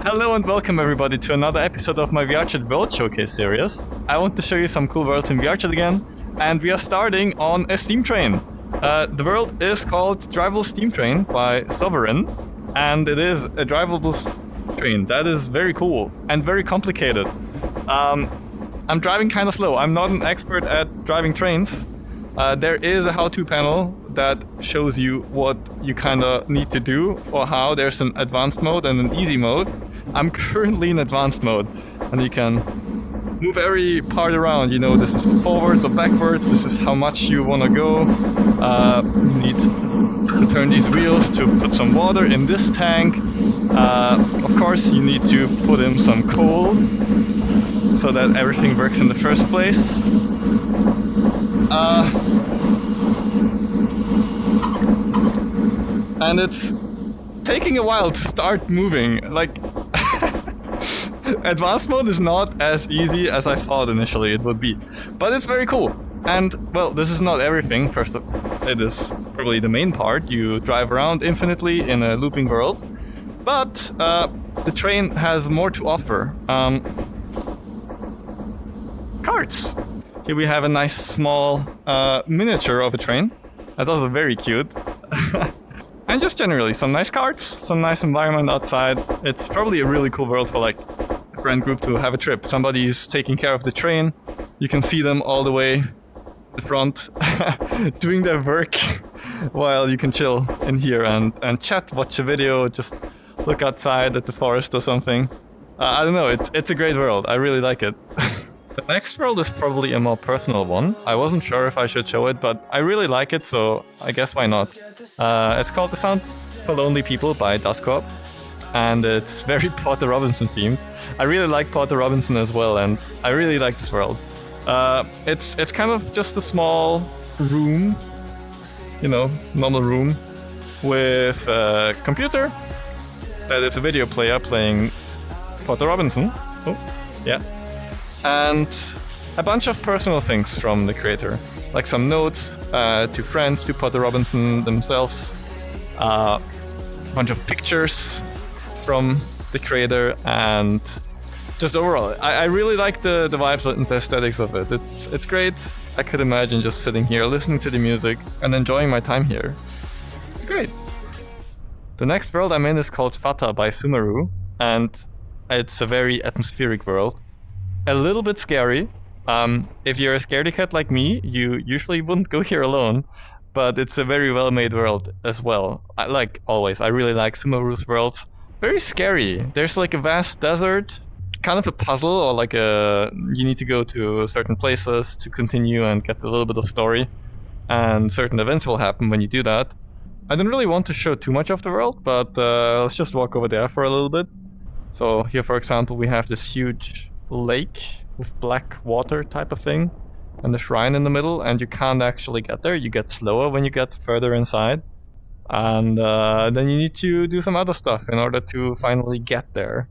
Hello and welcome everybody to another episode of my VRChat World Showcase series. I want to show you some cool worlds in VRChat again, and we are starting on a steam train. The world is called Driveable Steam Train by Soverin, and it is a drivable train that is very cool and very complicated. I'm driving kind of slow. I'm not an expert at driving trains. There is a how-to panel that shows you what you kind of need to do or how. There's an advanced mode and an easy mode. I'm currently in advanced mode, and you can move every part around. You know, this is forwards or backwards. This is how much you want to go. You need to turn these wheels to put some water in this tank. Of course, you need to put in some coal so that everything works in the first place. And it's taking a while to start moving. Like, advanced mode is not as easy as I thought initially it would be, but it's very cool. And well, this is not everything. First, it is probably the main part. You drive around infinitely in a looping world, but the train has more to offer. Carts. Here we have a nice small miniature of a train. That's also very cute. And just generally some nice carts, some nice environment outside. It's probably a really cool world for like a friend group to have a trip. Somebody's taking care of the train. You can see them all the way the front doing their work while you can chill in here and chat, watch a video, just look outside at the forest or something. I don't know, it's a great world. I really like it. The next world is probably a more personal one. I wasn't sure if I should show it, but I really like it, so I guess why not. It's called The Sound for Lonely People by Dascorp, and it's very Porter Robinson themed. I really like Porter Robinson as well, and I really like this world. It's kind of just a small room, you know, normal room, with a computer that is a video player playing Porter Robinson. Oh, yeah. And a bunch of personal things from the creator, like some notes to friends, to Porter Robinson themselves, a bunch of pictures from the creator, and just overall, I really like the vibes and the aesthetics of it. It's great. I could imagine just sitting here, listening to the music, and enjoying my time here. It's great. The next world I'm in is called Phatta by Sumeru, and it's a very atmospheric world. A little bit scary. If you're a scaredy cat like me, you usually wouldn't go here alone, but it's a very well-made world as well. Like always, I really like Sumeru's worlds. Very scary. There's like a vast desert, kind of a puzzle, or like you need to go to certain places to continue and get a little bit of story, and certain events will happen when you do that. I don't really want to show too much of the world, but let's just walk over there for a little bit. So here, for example, we have this huge lake with black water type of thing, and a shrine in the middle, and you can't actually get there. You get slower when you get further inside, and then you need to do some other stuff in order to finally get there.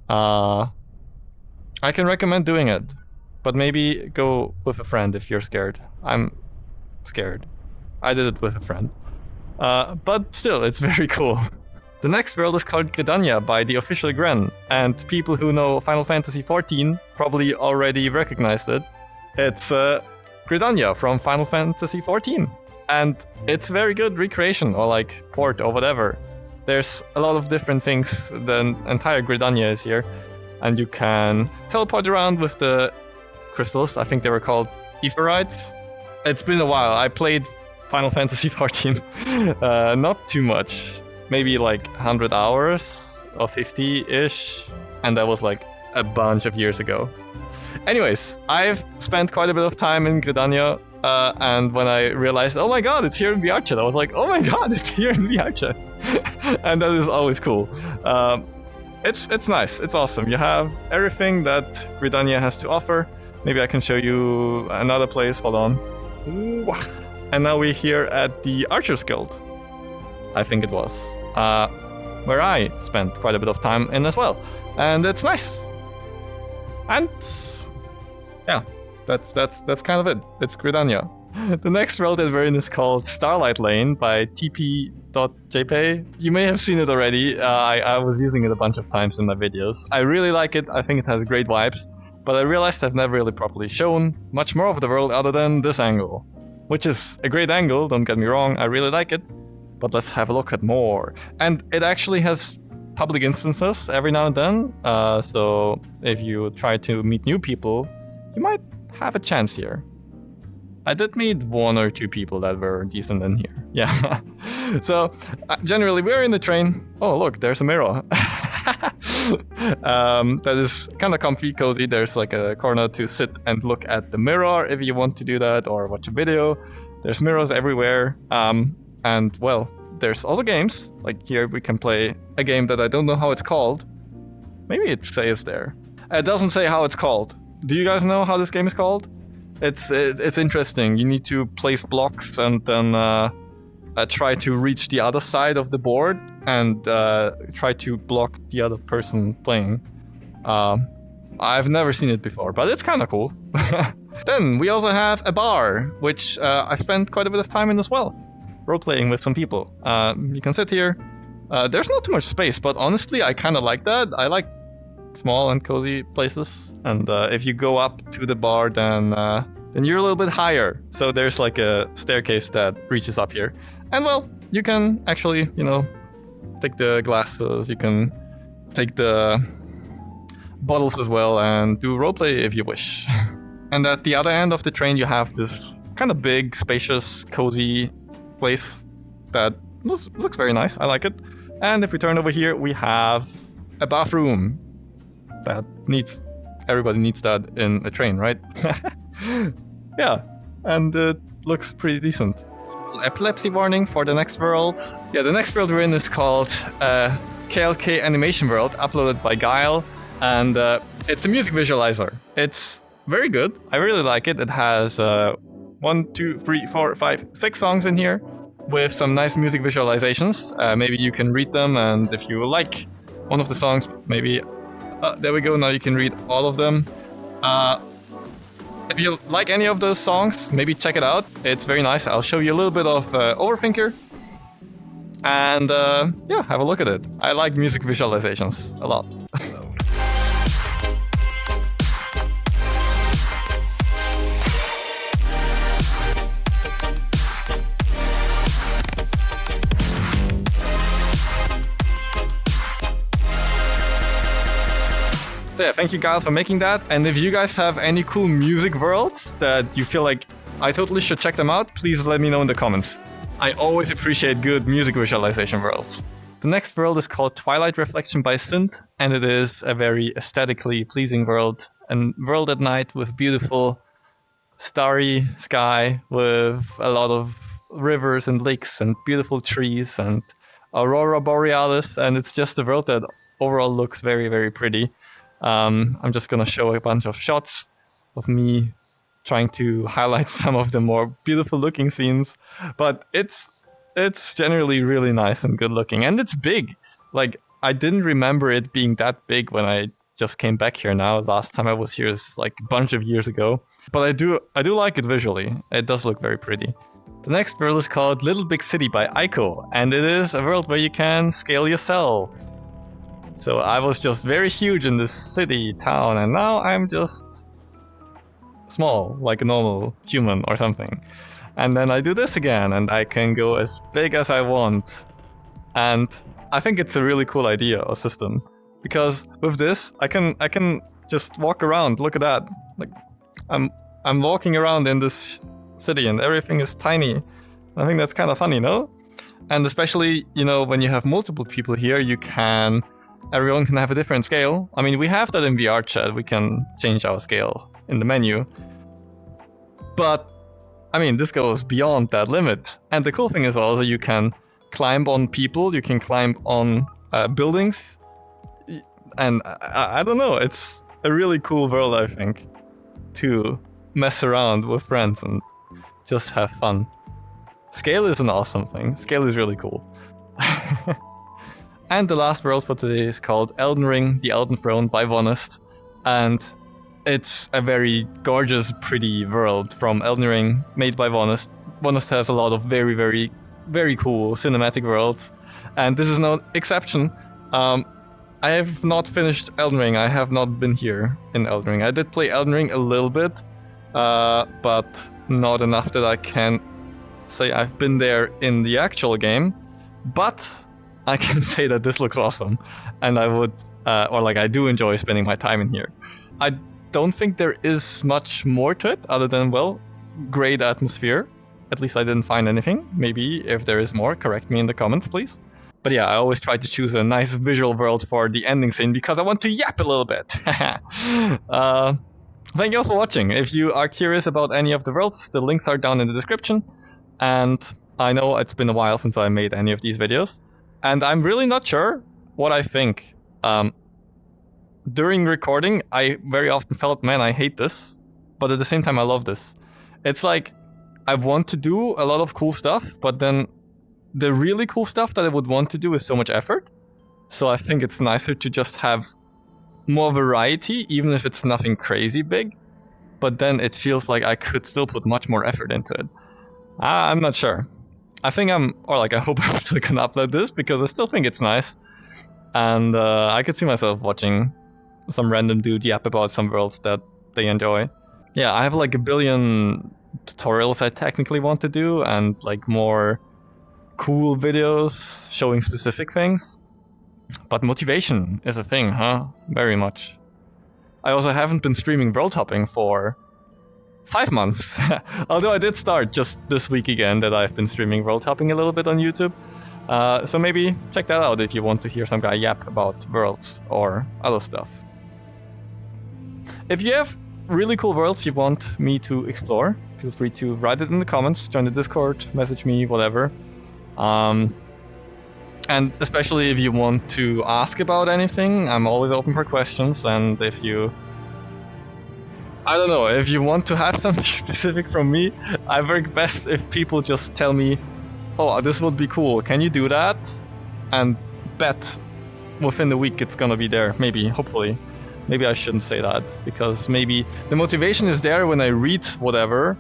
I can recommend doing it, but maybe go with a friend if you're scared. I'm scared. I did it with a friend, but still, it's very cool. The next world is called Gridania by TheOfficalGren, and people who know Final Fantasy XIV probably already recognized it. It's Gridania from Final Fantasy XIV, and it's very good recreation or like port or whatever. There's a lot of different things. The entire Gridania is here, and you can teleport around with the crystals. I think they were called Etherites. It's been a while. I played Final Fantasy XIV, not too much. Maybe like 100 hours or 50-ish, and that was like a bunch of years ago. Anyways, I've spent quite a bit of time in Gridania, and when I realized, oh my god, it's here in VRChat, I was like, oh my god, it's here in VRChat. And that is always cool. It's nice, it's awesome. You have everything that Gridania has to offer. Maybe I can show you another place, hold on. Ooh. And now we're here at the Archers Guild, I think it was, where I spent quite a bit of time in as well, and it's nice. And yeah, that's kind of it. It's Gridania. The next world that we're in is called Starlight Lane by tp.jp, tp.jp. You may have seen it already. I was using it a bunch of times in my videos. I really like it. I think it has great vibes. But I realized I've never really properly shown much more of the world other than this angle. Which is a great angle, don't get me wrong, I really like it. But let's have a look at more. And it actually has public instances every now and then. So if you try to meet new people, you might have a chance here. I did meet 1 or 2 people that were decent in here. Yeah. So generally we're in the train. Oh look, there's a mirror. That is kind of comfy, cozy. There's like a corner to sit and look at the mirror if you want to do that, or watch a video. There's mirrors everywhere. And well, there's also games. Like here we can play a game that I don't know how it's called. Maybe it says there. It doesn't say how it's called. Do you guys know how this game is called? It's interesting. You need to place blocks and then try to reach the other side of the board and try to block the other person playing. I've never seen it before, but it's kind of cool. Then we also have a bar, which I spent quite a bit of time in as well. Role-playing with some people. You can sit here. There's not too much space, but honestly, I kind of like that. I like small and cozy places. And if you go up to the bar, then you're a little bit higher. So there's like a staircase that reaches up here. And well, you can actually, you know, take the glasses, you can take the bottles as well and do roleplay if you wish. And at the other end of the train, you have this kind of big, spacious, cozy place that looks very nice. I like it. And if we turn over here, we have a bathroom that everybody needs that in a train, right? Yeah, and it looks pretty decent. Epilepsy warning for the next world. Yeah, the next world we're in is called KLK Animation World, uploaded by Gyle, and it's a music visualizer. It's very good. I really like it. It has 1, 2, 3, 4, 5, 6 songs in here with some nice music visualizations. Maybe you can read them, and if you like one of the songs, maybe there we go. Now you can read all of them. If you like any of those songs, maybe check it out. It's very nice. I'll show you a little bit of Overthinker. And yeah, have a look at it. I like music visualizations a lot. So yeah, thank you Gyle for making that. And if you guys have any cool music worlds that you feel like I totally should check them out, please let me know in the comments. I always appreciate good music visualization worlds. The next world is called Twilight Reflection by Synt, and it is a very aesthetically pleasing world. A world at night with beautiful starry sky, with a lot of rivers and lakes and beautiful trees and aurora borealis, and it's just a world that overall looks very, very pretty. I'm just gonna show a bunch of shots of me trying to highlight some of the more beautiful looking scenes, but it's generally really nice and good looking, and it's big. Like, I didn't remember it being that big when I just came back here now. Last time I was here is like a bunch of years ago, but I do like it visually. It does look very pretty. The next world is called Little Big City by aiiko, and it is a world where you can scale yourself. So I was just very huge in this city, town, and now I'm just small, like a normal human or something. And then I do this again, and I can go as big as I want. And I think it's a really cool idea or system, because with this, I can just walk around. Look at that! Like, I'm walking around in this city, and everything is tiny. I think that's kind of funny, no? And especially, you know, when you have multiple people here, everyone can have a different scale. I mean, we have that in VRChat. We can change our scale in the menu. But, I mean, this goes beyond that limit. And the cool thing is also you can climb on people, you can climb on buildings. And I don't know, it's a really cool world, I think, to mess around with friends and just have fun. Scale is an awesome thing. Scale is really cool. And the last world for today is called Elden Ring, the Elden Throne by Vonast. And it's a very gorgeous, pretty world from Elden Ring, made by Vonast. Vonast has a lot of very, very very cool cinematic worlds, and this is no exception. I have not finished Elden Ring. I have not been here in Elden Ring. I did play Elden Ring a little bit, but not enough that I can say I've been there in the actual game. But I can say that this looks awesome, and I would, or like I do enjoy spending my time in here. I don't think there is much more to it other than, well, great atmosphere. At least I didn't find anything. Maybe if there is more, correct me in the comments, please. But yeah, I always try to choose a nice visual world for the ending scene because I want to yap a little bit. Thank you all for watching. If you are curious about any of the worlds, the links are down in the description. And I know it's been a while since I made any of these videos. And I'm really not sure what I think. During recording, I very often felt, man, I hate this. But at the same time, I love this. It's like, I want to do a lot of cool stuff, but then the really cool stuff that I would want to do is so much effort. So I think it's nicer to just have more variety, even if it's nothing crazy big. But then it feels like I could still put much more effort into it. I'm not sure. I think I hope I'm still gonna upload this because I still think it's nice. And I could see myself watching some random dude yap about some worlds that they enjoy. Yeah, I have like a billion tutorials I technically want to do and like more cool videos showing specific things. But motivation is a thing, huh? Very much. I also haven't been streaming world hopping for 5 months. Although I did start just this week again that I've been streaming world hopping a little bit on YouTube. So maybe check that out if you want to hear some guy yap about worlds or other stuff. If you have really cool worlds you want me to explore, feel free to write it in the comments, join the Discord, message me, whatever. And especially if you want to ask about anything, I'm always open for questions. And if you, I don't know, if you want to have something specific from me, I work best if people just tell me, oh, this would be cool, can you do that? And bet within the week it's gonna be there, maybe, hopefully. Maybe I shouldn't say that, because maybe the motivation is there when I read whatever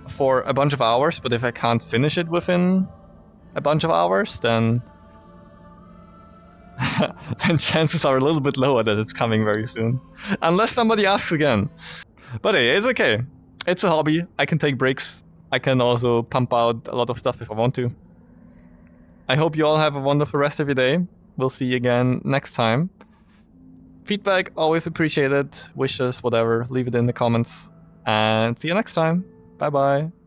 for a bunch of hours, but if I can't finish it within a bunch of hours, then then chances are a little bit lower that it's coming very soon. Unless somebody asks again. But hey, it's okay. It's a hobby. I can take breaks. I can also pump out a lot of stuff if I want to. I hope you all have a wonderful rest of your day. We'll see you again next time. Feedback, always appreciated. Wishes, whatever, leave it in the comments. And see you next time. Bye bye.